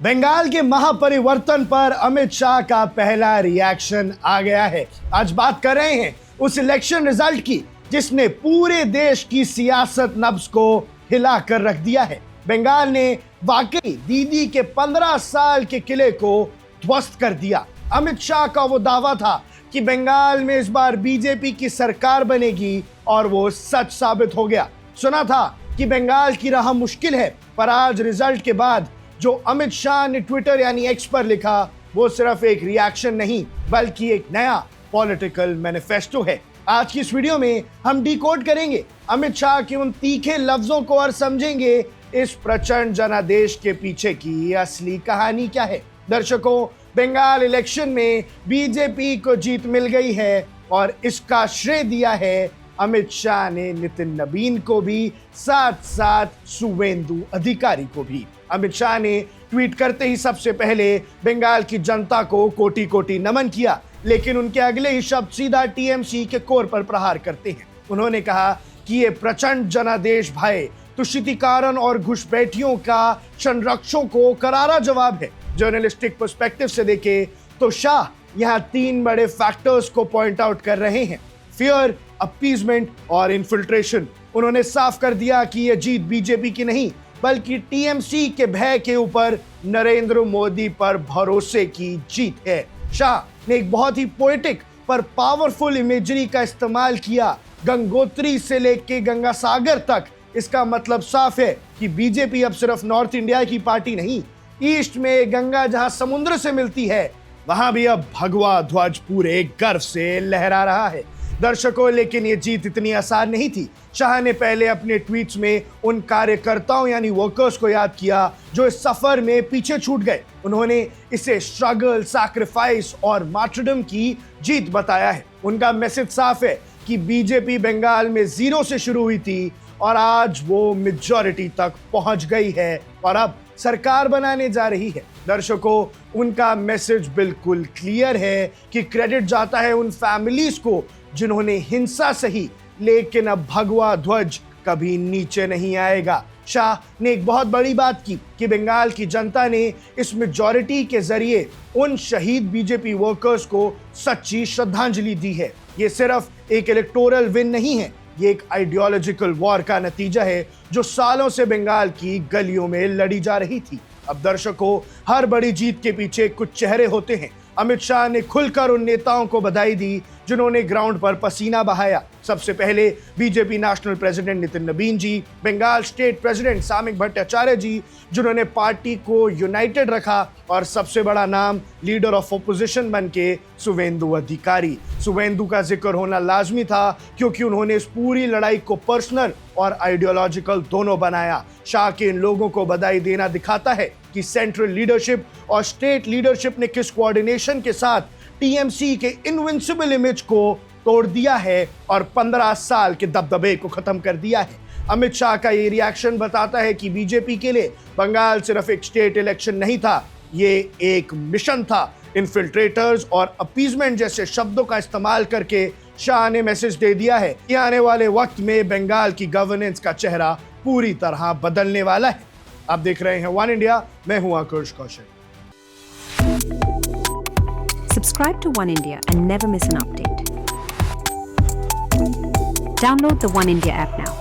बंगाल के महापरिवर्तन पर अमित शाह का पहला रिएक्शन आ गया है। आज बात कर रहे हैं उस इलेक्शन रिजल्ट की जिसने पूरे देश की सियासत नब्ज को हिला कर रख दिया है। बंगाल ने वाकई दीदी के 15 साल के किले को ध्वस्त कर दिया। अमित शाह का वो दावा था कि बंगाल में इस बार बीजेपी की सरकार बनेगी और वो सच साबित हो गया। सुना था कि बंगाल की राह मुश्किल है, पर आज रिजल्ट के बाद जो अमित शाह ने ट्विटर यानी एक्स पर लिखा वो सिर्फ एक रिएक्शन नहीं बल्कि एक नया पॉलिटिकल मैनिफेस्टो है। आज की इस वीडियो में हम डिकोड करेंगे अमित शाह के उन तीखे लफ्जों को और समझेंगे इस प्रचंड जनादेश के पीछे की असली कहानी क्या है। दर्शकों, बंगाल इलेक्शन में बीजेपी को जीत मिल गई है और इसका श्रेय दिया है अमित शाह ने नितिन नबीन को भी, साथ साथ शुवेंदु अधिकारी को भी। अमित शाह ने ट्वीट करते ही सबसे पहले बंगाल की जनता को कोटि कोटि नमन किया, लेकिन उनके अगले ही शब्द सीधा टीएमसी के कोर पर प्रहार करते हैं। उन्होंने कहा कि ये प्रचंड जनादेश भय तुष्टिकरण और घुसपैठियों का संरक्षकों को करारा जवाब है। जर्नलिस्टिक पर्सपेक्टिव से देखें तो शाह यहाँ 3 बड़े फैक्टर्स को पॉइंट आउट कर रहे हैं: फियर, अपीजमेंट और इन्फिल्ट्रेशन। उन्होंने साफ कर दिया कि यह जीत बीजेपी की नहीं बल्कि टीएमसी के भय के ऊपर नरेंद्र मोदी पर भरोसे की जीत है। शाह ने एक बहुत ही पोएटिक पर पावरफुल इमेजरी का इस्तेमाल किया। गंगोत्री से लेके गंगा सागर तक। इसका मतलब साफ है कि बीजेपी अब सिर्फ नॉर्थ इंडिया की पार्टी नहीं, ईस्ट में गंगा जहां समुद्र से मिलती है वहां भी अब भगवा ध्वज पूरे गर्व से लहरा रहा है। दर्शकों, लेकिन ये जीत इतनी आसान नहीं थी। शाह ने पहले अपने ट्वीट्स में उन कार्यकर्ताओं यानी वर्कर्स को याद किया जो इस सफर में पीछे छूट गए। उन्होंने इसे स्ट्रगल, सैक्रिफाइस और मार्टरडम की जीत बताया है। उनका मैसेज साफ है कि बीजेपी बंगाल में 0 से शुरू हुई थी और आज वो मेजॉरिटी तक पहुंच गई है और अब सरकार बनाने जा रही है। दर्शकों, उनका मैसेज बिल्कुल क्लियर है कि क्रेडिट जाता है उन फैमिलीज को जिन्होंने हिंसा सही, लेकिन अब भगवा ध्वज कभी नीचे नहीं आएगा। शाह ने एक बहुत बड़ी बात की कि बंगाल की जनता ने इस मेजॉरिटी के जरिए उन शहीद बीजेपी वर्कर्स को सच्ची श्रद्धांजलि दी है। ये सिर्फ एक इलेक्टोरल विन नहीं है, ये एक आइडियोलॉजिकल वॉर का नतीजा है जो सालों से बंगाल की गलियों में लड़ी जा रही थी। अब दर्शकों, हर बड़ी जीत के पीछे कुछ चेहरे होते हैं। अमित शाह ने खुलकर उन नेताओं को बधाई दी जिन्होंने ग्राउंड पर पसीना बहाया। सबसे पहले BJP national president Nitin Nabin जी, बंगाल स्टेट प्रेसिडेंट सामिक भट्टाचार्य जी जिन्होंने पार्टी को यूनाइटेड रखा, और सबसे बड़ा नाम लीडर ऑफ ओपोजिशन बन के शुवेंदु अधिकारी। शुवेंदु का जिक्र होना लाजमी था क्योंकि उन्होंने इस पूरी लड़ाई को पर्सनल और आइडियोलॉजिकल दोनों बनाया। शाह के इन लोगों को बधाई देना दिखाता है कि सेंट्रल लीडरशिप और स्टेट लीडरशिप ने किस कोऑर्डिनेशन के साथ टीएमसी के इनविंसिबल इमेज को तोड़ दिया है और 15 साल के दबदबे को खत्म कर दिया है। अमित शाह का ये रिएक्शन बताता है कि बीजेपी के लिए बंगाल सिर्फ एक स्टेट इलेक्शन नहीं था, ये एक मिशन था। इन्फिल्ट्रेटर्स और अपीजमेंट जैसे शब्दों का इस्तेमाल करके शाह ने मैसेज दे दिया है कि आने वाले वक्त में बंगाल की गवर्नेंस का चेहरा पूरी तरह बदलने वाला है। आप देख रहे हैं वन इंडिया, मैं हूं आकुश Kaushik. Subscribe to One India and never miss an update. Download the One India app now.